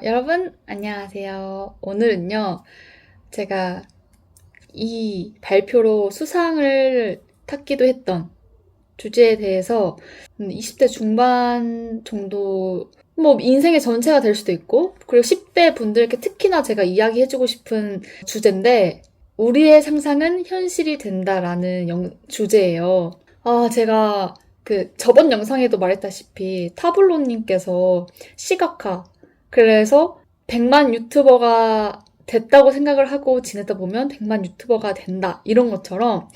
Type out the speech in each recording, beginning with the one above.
여러분, 안녕하세요. 오늘은요, 제가 이 발표로 수상을 탔기도 했던 주제에 대해서 20대 중반 정도, 인생의 전체가 될 수도 있고, 그리고 10대 분들께 특히나 제가 이야기해주고 싶은 주제인데, 우리의 상상은 현실이 된다라는 주제예요. 제가 저번 영상에도 말했다시피 타블로님께서 시각화, 그래서 100만 유튜버가 됐다고 생각을 하고 지내다 보면 100만 유튜버가 된다. 이런 것처럼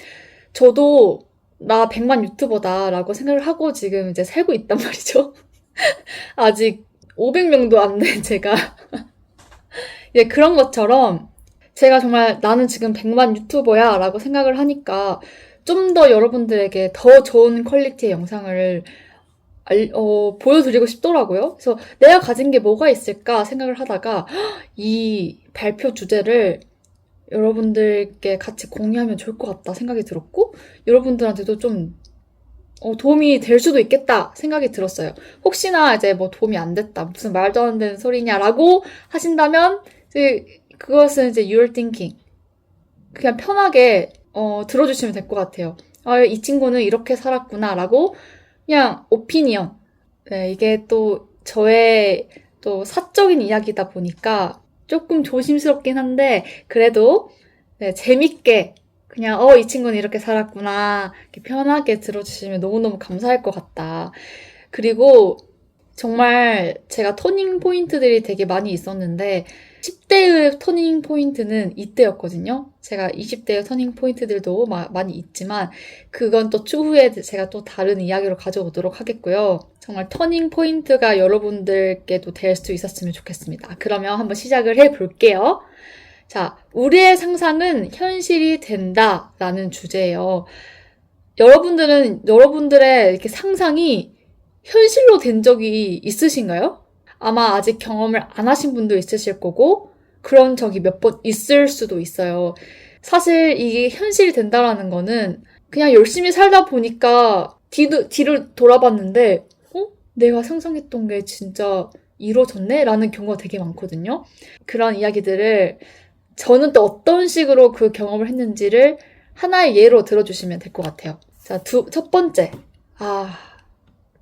저도 나 100만 유튜버다라고 생각을 하고 지금 이제 살고 있단 말이죠. 아직 500명도 안 된 제가. 예, 그런 것처럼 제가 정말 나는 지금 100만 유튜버야 라고 생각을 하니까 좀 더 여러분들에게 더 좋은 퀄리티의 영상을 보여드리고 싶더라고요. 그래서 내가 가진 게 뭐가 있을까 생각을 하다가 이 발표 주제를 여러분들께 같이 공유하면 좋을 것 같다 생각이 들었고, 여러분들한테도 좀 도움이 될 수도 있겠다 생각이 들었어요. 혹시나 이제 도움이 안 됐다, 무슨 말도 안 되는 소리냐라고 하신다면 그것은 이제 your thinking, 그냥 편하게 들어주시면 될 것 같아요. 이 친구는 이렇게 살았구나라고 그냥 오피니언. 네, 이게 또 저의 또 사적인 이야기다 보니까 조금 조심스럽긴 한데 그래도 네, 재밌게 그냥 이 친구는 이렇게 살았구나 이렇게 편하게 들어주시면 너무너무 감사할 것 같다. 그리고 정말 제가 터닝 포인트들이 되게 많이 있었는데 10대의 터닝 포인트는 이때였거든요. 제가 20대의 터닝 포인트들도 많이 있지만 그건 또 추후에 제가 또 다른 이야기로 가져오도록 하겠고요. 정말 터닝 포인트가 여러분들께도 될 수 있었으면 좋겠습니다. 그러면 한번 시작을 해볼게요. 자, 우리의 상상은 현실이 된다라는 주제예요. 여러분들은 여러분들의 이렇게 상상이 현실로 된 적이 있으신가요? 아마 아직 경험을 안 하신 분도 있으실 거고 그런 적이 몇 번 있을 수도 있어요. 사실 이게 현실이 된다라는 거는 그냥 열심히 살다 보니까 뒤를 돌아봤는데 내가 상상했던 게 진짜 이루어졌네? 라는 경우가 되게 많거든요. 그런 이야기들을 저는 또 어떤 식으로 그 경험을 했는지를 하나의 예로 들어주시면 될 것 같아요. 자, 첫 번째.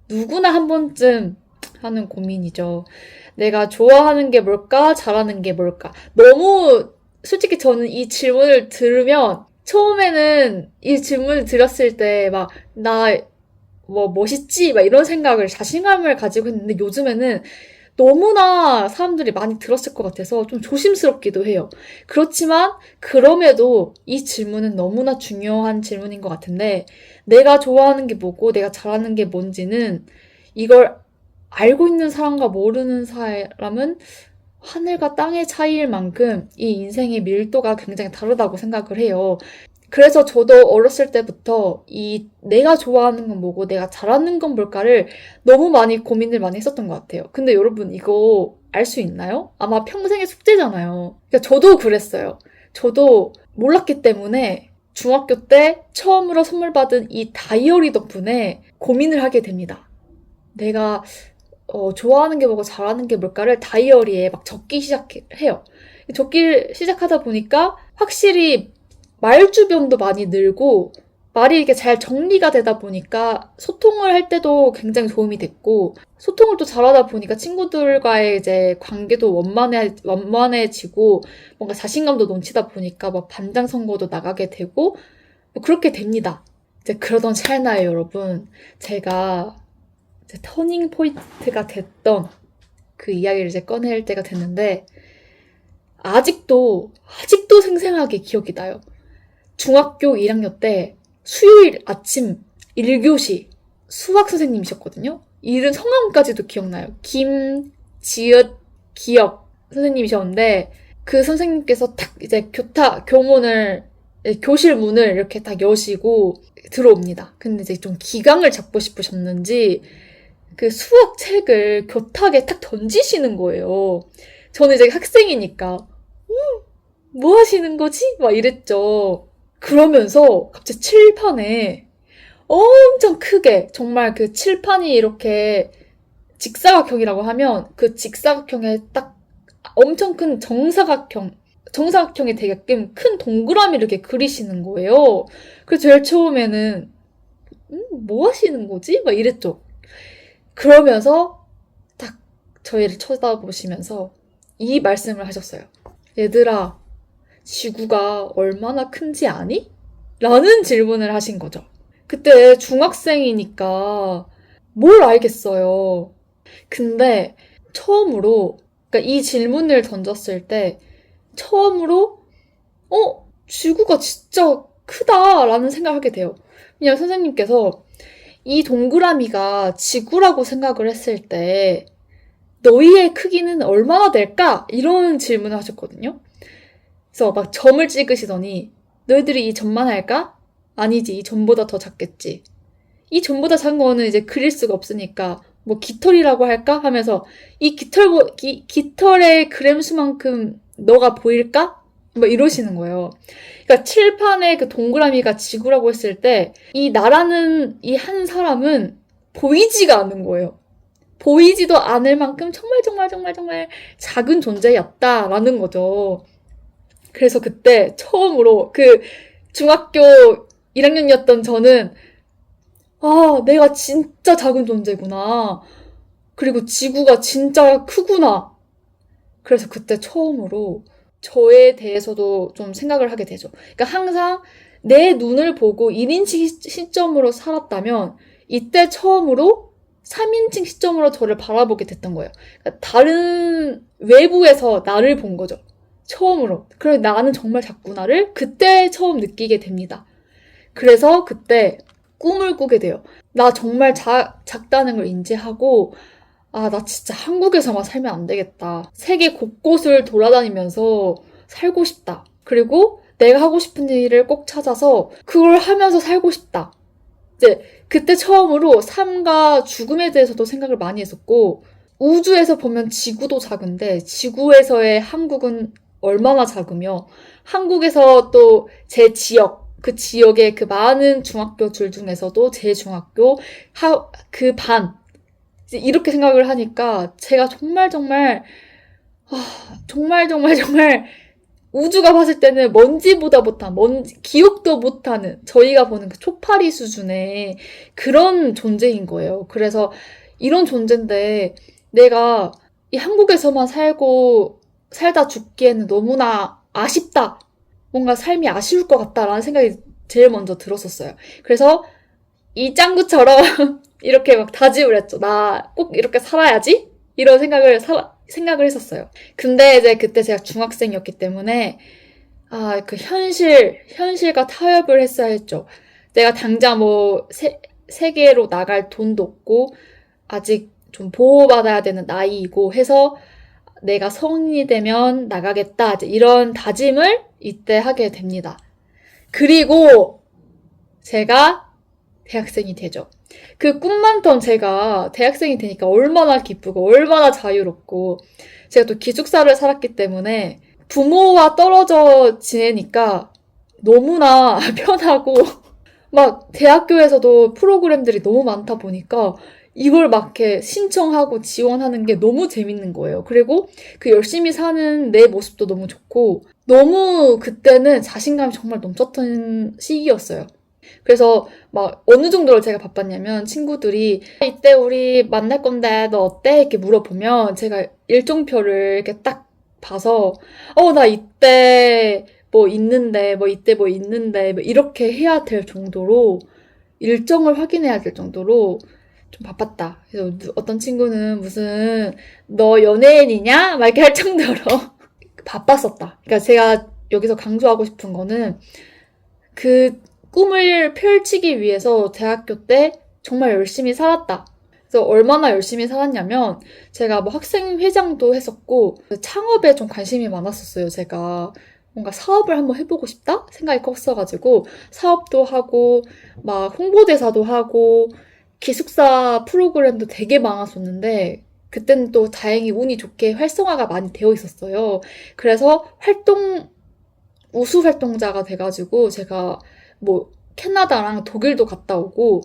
누구나 한 번쯤 하는 고민이죠. 내가 좋아하는 게 뭘까? 잘하는 게 뭘까? 너무 솔직히 저는 이 질문을 들으면 처음에는 이 질문을 들었을 때 나 멋있지? 이런 생각을 자신감을 가지고 했는데 요즘에는 너무나 사람들이 많이 들었을 것 같아서 좀 조심스럽기도 해요. 그렇지만 그럼에도 이 질문은 너무나 중요한 질문인 것 같은데 내가 좋아하는 게 뭐고 내가 잘하는 게 뭔지는 이걸 알고 있는 사람과 모르는 사람은 하늘과 땅의 차이일 만큼 이 인생의 밀도가 굉장히 다르다고 생각을 해요. 그래서 저도 어렸을 때부터 내가 좋아하는 건 뭐고 내가 잘하는 건 뭘까를 너무 많이 고민을 많이 했었던 것 같아요. 근데 여러분 이거 알 수 있나요? 아마 평생의 숙제잖아요. 그러니까 저도 그랬어요. 저도 몰랐기 때문에 중학교 때 처음으로 선물 받은 이 다이어리 덕분에 고민을 하게 됩니다. 내가 좋아하는 게 뭐고 잘하는 게 뭘까를 다이어리에 적기 시작해요. 적기를 시작하다 보니까 확실히 말 주변도 많이 늘고 말이 이렇게 잘 정리가 되다 보니까 소통을 할 때도 굉장히 도움이 됐고 소통을 또 잘하다 보니까 친구들과의 이제 관계도 원만해지고 뭔가 자신감도 넘치다 보니까 반장 선거도 나가게 되고 그렇게 됩니다. 이제 그러던 찰나에 여러분 제가 이제 터닝 포인트가 됐던 그 이야기를 이제 꺼낼 때가 됐는데 아직도 생생하게 기억이 나요. 중학교 1학년 때 수요일 아침 1교시 수학 선생님이셨거든요. 이름 성함까지도 기억나요. 김지읒 기억 선생님이셨는데 그 선생님께서 딱 이제 교실 문을 이렇게 딱 여시고 들어옵니다. 근데 이제 좀 기강을 잡고 싶으셨는지 그 수학 책을 교탁에 탁 던지시는 거예요. 저는 이제 학생이니까 뭐 하시는 거지? 이랬죠. 그러면서 갑자기 칠판에 엄청 크게 정말 그 칠판이 이렇게 직사각형이라고 하면 그 직사각형에 딱 엄청 큰 정사각형이 되게끔 큰 동그라미를 이렇게 그리시는 거예요. 그래서 제일 처음에는 뭐 하시는 거지? 막 이랬죠. 그러면서 딱 저희를 쳐다보시면서 이 말씀을 하셨어요. 얘들아, 지구가 얼마나 큰지 아니? 라는 질문을 하신 거죠. 그때 중학생이니까 뭘 알겠어요. 근데 처음으로, 그러니까 이 질문을 던졌을 때 처음으로 지구가 진짜 크다라는 생각을 하게 돼요. 그냥 선생님께서 이 동그라미가 지구라고 생각을 했을 때 너희의 크기는 얼마나 될까? 이런 질문을 하셨거든요. 그래서 막 점을 찍으시더니 너희들이 이 점만 할까? 아니지, 이 점보다 더 작겠지. 이 점보다 작은 거는 이제 그릴 수가 없으니까 뭐 깃털이라고 할까? 하면서 이 깃털의 그램 수만큼 너가 보일까? 뭐 이러시는 거예요. 그러니까 칠판에 그 동그라미가 지구라고 했을 때 이 나라는 이 한 사람은 보이지가 않는 거예요. 보이지도 않을 만큼 정말 정말 정말 정말 작은 존재였다라는 거죠. 그래서 그때 처음으로 그 중학교 1학년이었던 저는 내가 진짜 작은 존재구나. 그리고 지구가 진짜 크구나. 그래서 그때 처음으로 저에 대해서도 좀 생각을 하게 되죠. 그러니까 항상 내 눈을 보고 1인칭 시점으로 살았다면 이때 처음으로 3인칭 시점으로 저를 바라보게 됐던 거예요. 그러니까 다른 외부에서 나를 본 거죠. 처음으로. 그래, 나는 정말 작구나를 그때 처음 느끼게 됩니다. 그래서 그때 꿈을 꾸게 돼요. 나 정말 작다는 걸 인지하고 나 진짜 한국에서만 살면 안 되겠다. 세계 곳곳을 돌아다니면서 살고 싶다. 그리고 내가 하고 싶은 일을 꼭 찾아서 그걸 하면서 살고 싶다. 이제 그때 처음으로 삶과 죽음에 대해서도 생각을 많이 했었고 우주에서 보면 지구도 작은데 지구에서의 한국은 얼마나 작으며 한국에서 또 제 지역 그 지역의 그 많은 중학교들 중에서도 제 중학교 그 반 이렇게 생각을 하니까 제가 정말 정말 정말 정말 정말 우주가 봤을 때는 먼지보다 못한 기억도 못하는 저희가 보는 그 초파리 수준의 그런 존재인 거예요. 그래서 이런 존재인데 내가 이 한국에서만 살다 죽기에는 너무나 아쉽다. 뭔가 삶이 아쉬울 것 같다라는 생각이 제일 먼저 들었었어요. 그래서 이 짱구처럼 이렇게 막 다짐을 했죠. 나 꼭 이렇게 살아야지? 이런 생각을 했었어요. 근데 이제 그때 제가 중학생이었기 때문에 그 현실과 타협을 했어야 했죠. 내가 당장 뭐 세계로 나갈 돈도 없고 아직 좀 보호받아야 되는 나이이고 해서 내가 성인이 되면 나가겠다. 이런 다짐을 이때 하게 됩니다. 그리고 제가 대학생이 되죠. 그 꿈 많던 제가 대학생이 되니까 얼마나 기쁘고 얼마나 자유롭고 제가 또 기숙사를 살았기 때문에 부모와 떨어져 지내니까 너무나 편하고 막 대학교에서도 프로그램들이 너무 많다 보니까 이걸 막 이렇게 신청하고 지원하는 게 너무 재밌는 거예요. 그리고 그 열심히 사는 내 모습도 너무 좋고 너무 그때는 자신감이 정말 넘쳤던 시기였어요. 그래서 막 어느 정도로 제가 바빴냐면 친구들이 이때 우리 만날 건데 너 어때? 이렇게 물어보면 제가 일정표를 이렇게 딱 봐서 나 이때 뭐 있는데 뭐 이렇게 해야 될 정도로 일정을 확인해야 될 정도로 좀 바빴다. 그래서 어떤 친구는 무슨 너 연예인이냐? 막 이렇게 할 정도로 바빴었다. 그러니까 제가 여기서 강조하고 싶은 거는 그 꿈을 펼치기 위해서 대학교 때 정말 열심히 살았다. 그래서 얼마나 열심히 살았냐면 제가 뭐 학생회장도 했었고 창업에 좀 관심이 많았었어요. 제가 뭔가 사업을 한번 해보고 싶다 생각이 컸어가지고 사업도 하고 막 홍보대사도 하고 기숙사 프로그램도 되게 많았었는데 그때는 또 다행히 운이 좋게 활성화가 많이 되어 있었어요. 그래서 우수 활동자가 돼가지고 제가 뭐 캐나다랑 독일도 갔다 오고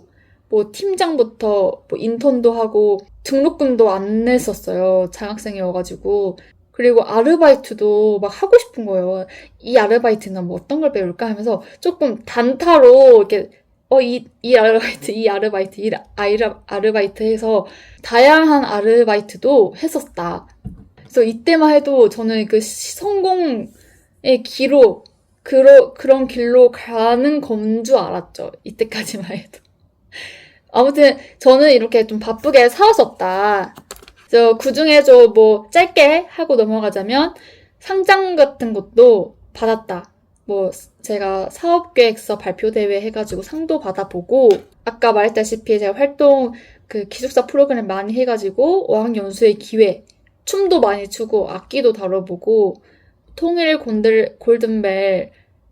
뭐 팀장부터 뭐 인턴도 하고 등록금도 안 냈었어요. 장학생이어가지고 그리고 아르바이트도 막 하고 싶은 거예요. 이 아르바이트는 뭐 어떤 걸 배울까 하면서 조금 단타로 이렇게 이 아르바이트, 아르바이트 해서 다양한 아르바이트도 했었다. 그래서 이때만 해도 저는 그 성공의 길로, 그런 길로 가는 건 줄 알았죠. 이때까지만 해도. 아무튼 저는 이렇게 좀 바쁘게 살았었다. 그 중에 뭐 짧게 하고 넘어가자면 상장 같은 것도 받았다. 뭐 제가 사업계획서 발표대회 해가지고 상도 받아보고, 아까 말했다시피 제가 기숙사 프로그램 많이 해가지고 어학연수의 기회, 춤도 많이 추고 악기도 다뤄보고 통일 골든벨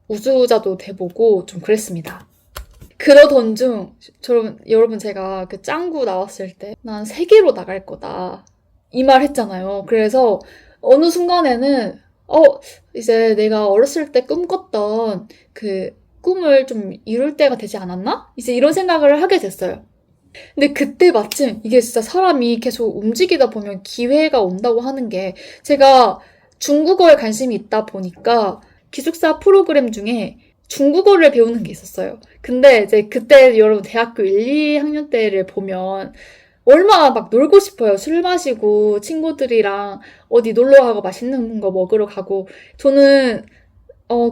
우수자도 돼보고 좀 그랬습니다. 그러던 중 여러분 제가 그 짱구 나왔을 때 난 세계로 나갈 거다 이 말 했잖아요. 그래서 어느 순간에는 이제 내가 어렸을 때 꿈꿨던 그 꿈을 좀 이룰 때가 되지 않았나? 이제 이런 생각을 하게 됐어요. 근데 그때 마침 이게 진짜 사람이 계속 움직이다 보면 기회가 온다고 하는 게, 제가 중국어에 관심이 있다 보니까 기숙사 프로그램 중에 중국어를 배우는 게 있었어요. 근데 이제 그때 여러분 대학교 1, 2학년 때를 보면 얼마나 막 놀고 싶어요. 술 마시고 친구들이랑 어디 놀러 가고 맛있는 거 먹으러 가고. 저는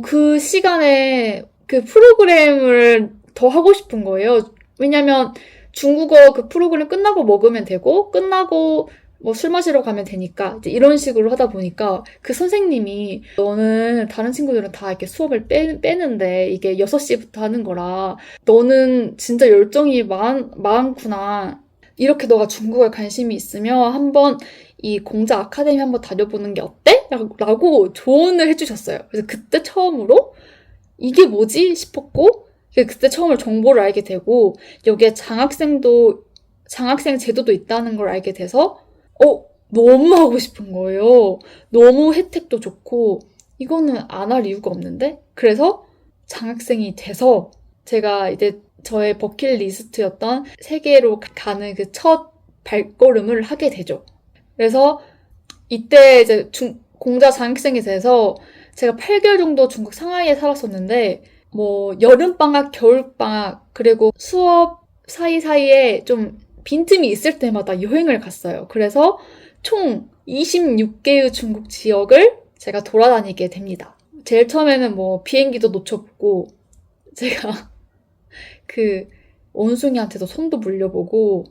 그 시간에 그 프로그램을 더 하고 싶은 거예요. 왜냐면 중국어 그 프로그램 끝나고 먹으면 되고, 끝나고 뭐 술 마시러 가면 되니까, 이제 이런 식으로 하다 보니까 그 선생님이 너는 다른 친구들은 다 이렇게 수업을 빼는데 이게 6시부터 하는 거라 너는 진짜 열정이 많구나. 이렇게 너가 중국어에 관심이 있으면 한번 이 공자 아카데미 한번 다녀보는 게 어때? 라고 조언을 해주셨어요. 그래서 그때 처음으로 이게 뭐지? 싶었고, 그때 처음으로 정보를 알게 되고, 여기에 장학생 제도도 있다는 걸 알게 돼서 너무 하고 싶은 거예요. 너무 혜택도 좋고 이거는 안 할 이유가 없는데? 그래서 장학생이 돼서 제가 이제 저의 버킷리스트였던 세계로 가는 그 첫 발걸음을 하게 되죠. 그래서 이때 이제 공자 장학생이 돼서 제가 8개월 정도 중국 상하이에 살았었는데, 뭐 여름방학, 겨울방학, 그리고 수업 사이사이에 좀 빈틈이 있을 때마다 여행을 갔어요. 그래서 총 26개의 중국 지역을 제가 돌아다니게 됩니다. 제일 처음에는 뭐 비행기도 놓쳐보고, 제가 그 원숭이한테도 손도 물려보고,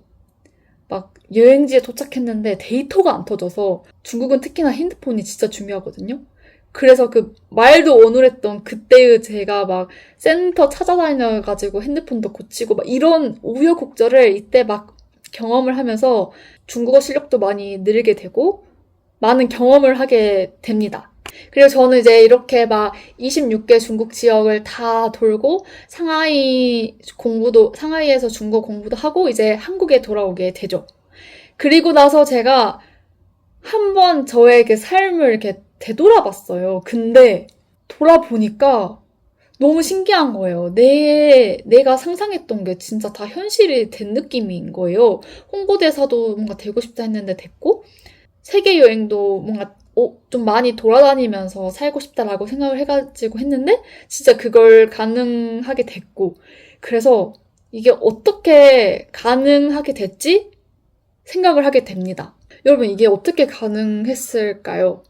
막 여행지에 도착했는데 데이터가 안 터져서, 중국은 특히나 핸드폰이 진짜 중요하거든요. 그래서 그 말도 어눌했던 그때의 제가 막 센터 찾아다녀가지고 핸드폰도 고치고 막 이런 우여곡절을 이때 막 경험을 하면서 중국어 실력도 많이 늘게 되고 많은 경험을 하게 됩니다. 그리고 저는 이제 이렇게 막 26개 중국 지역을 다 돌고 상하이에서 중국어 공부도 하고 이제 한국에 돌아오게 되죠. 그리고 나서 제가 한번 저의 그 삶을 이렇게 되돌아봤어요. 근데 돌아보니까 너무 신기한 거예요. 내가 상상했던 게 진짜 다 현실이 된 느낌인 거예요. 홍보대사도 뭔가 되고 싶다 했는데 됐고, 세계 여행도 뭔가 좀 많이 돌아다니면서 살고 싶다라고 생각을 해가지고 했는데 진짜 그걸 가능하게 됐고, 그래서 이게 어떻게 가능하게 됐지? 생각을 하게 됩니다. 여러분, 이게 어떻게 가능했을까요?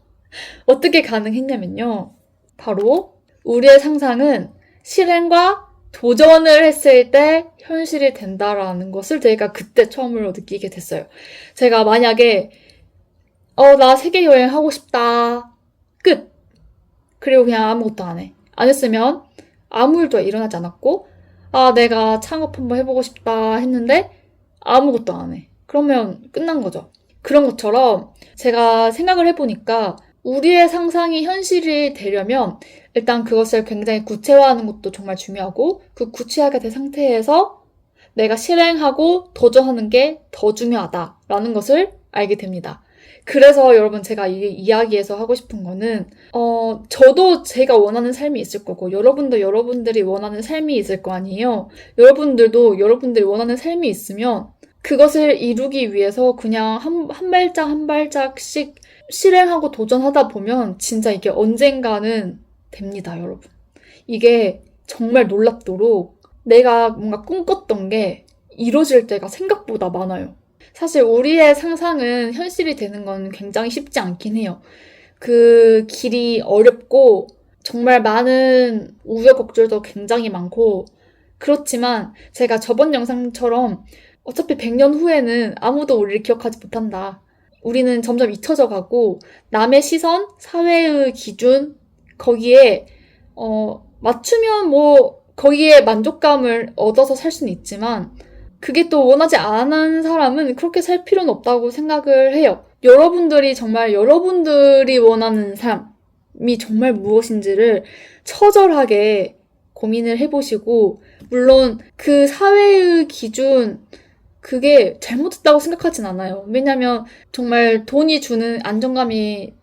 어떻게 가능했냐면요. 바로 우리의 상상은 실행과 도전을 했을 때 현실이 된다라는 것을 제가 그때 처음으로 느끼게 됐어요. 제가 만약에 나 세계 여행 하고 싶다. 끝. 그리고 그냥 아무것도 안 해. 안 했으면 아무 일도 일어나지 않았고, 내가 창업 한번 해보고 싶다 했는데 아무것도 안 해. 그러면 끝난 거죠. 그런 것처럼 제가 생각을 해보니까 우리의 상상이 현실이 되려면 일단 그것을 굉장히 구체화하는 것도 정말 중요하고, 그 구체하게 된 상태에서 내가 실행하고 도전하는 게 더 중요하다라는 것을 알게 됩니다. 그래서 여러분, 제가 이 이야기에서 하고 싶은 거는 저도 제가 원하는 삶이 있을 거고, 여러분도 여러분들이 원하는 삶이 있을 거 아니에요. 여러분들도 여러분들이 원하는 삶이 있으면 그것을 이루기 위해서 그냥 한 발짝 한 발짝씩 실행하고 도전하다 보면 진짜 이게 언젠가는 됩니다, 여러분. 이게 정말 놀랍도록 내가 뭔가 꿈꿨던 게 이루어질 때가 생각보다 많아요. 사실 우리의 상상은 현실이 되는 건 굉장히 쉽지 않긴 해요. 그 길이 어렵고 정말 많은 우여곡절도 굉장히 많고 그렇지만 제가 저번 영상처럼 어차피 100년 후에는 아무도 우리를 기억하지 못한다. 우리는 점점 잊혀져 가고 남의 시선, 사회의 기준 거기에 맞추면 뭐 거기에 만족감을 얻어서 살 수는 있지만 그게 또 원하지 않은 사람은 그렇게 살 필요는 없다고 생각을 해요. 여러분들이 정말 여러분들이 원하는 삶이 정말 무엇인지를 처절하게 고민을 해보시고 물론 그 사회의 기준 그게 잘못됐다고 생각하진 않아요. 왜냐면 정말 돈이 주는 안정감이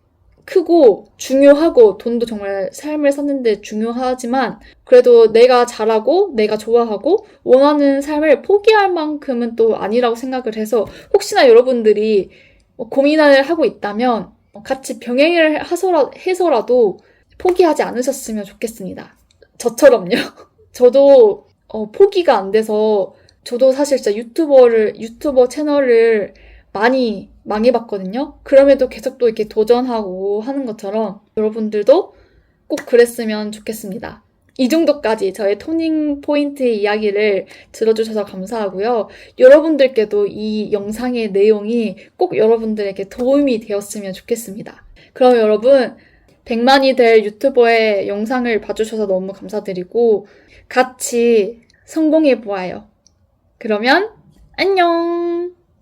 크고 중요하고 돈도 정말 삶을 사는데 중요하지만 그래도 내가 잘하고 내가 좋아하고 원하는 삶을 포기할 만큼은 또 아니라고 생각을 해서 혹시나 여러분들이 고민을 하고 있다면 같이 병행을 해서라도 포기하지 않으셨으면 좋겠습니다. 저처럼요. 저도 포기가 안 돼서 저도 사실 진짜 유튜버 채널을 많이 망해봤거든요. 그럼에도 계속 또 이렇게 도전하고 하는 것처럼 여러분들도 꼭 그랬으면 좋겠습니다. 이 정도까지 저의 토닝 포인트의 이야기를 들어주셔서 감사하고요. 여러분들께도 이 영상의 내용이 꼭 여러분들에게 도움이 되었으면 좋겠습니다. 그럼 여러분 100만이 될 유튜버의 영상을 봐주셔서 너무 감사드리고 같이 성공해보아요. 그러면 안녕!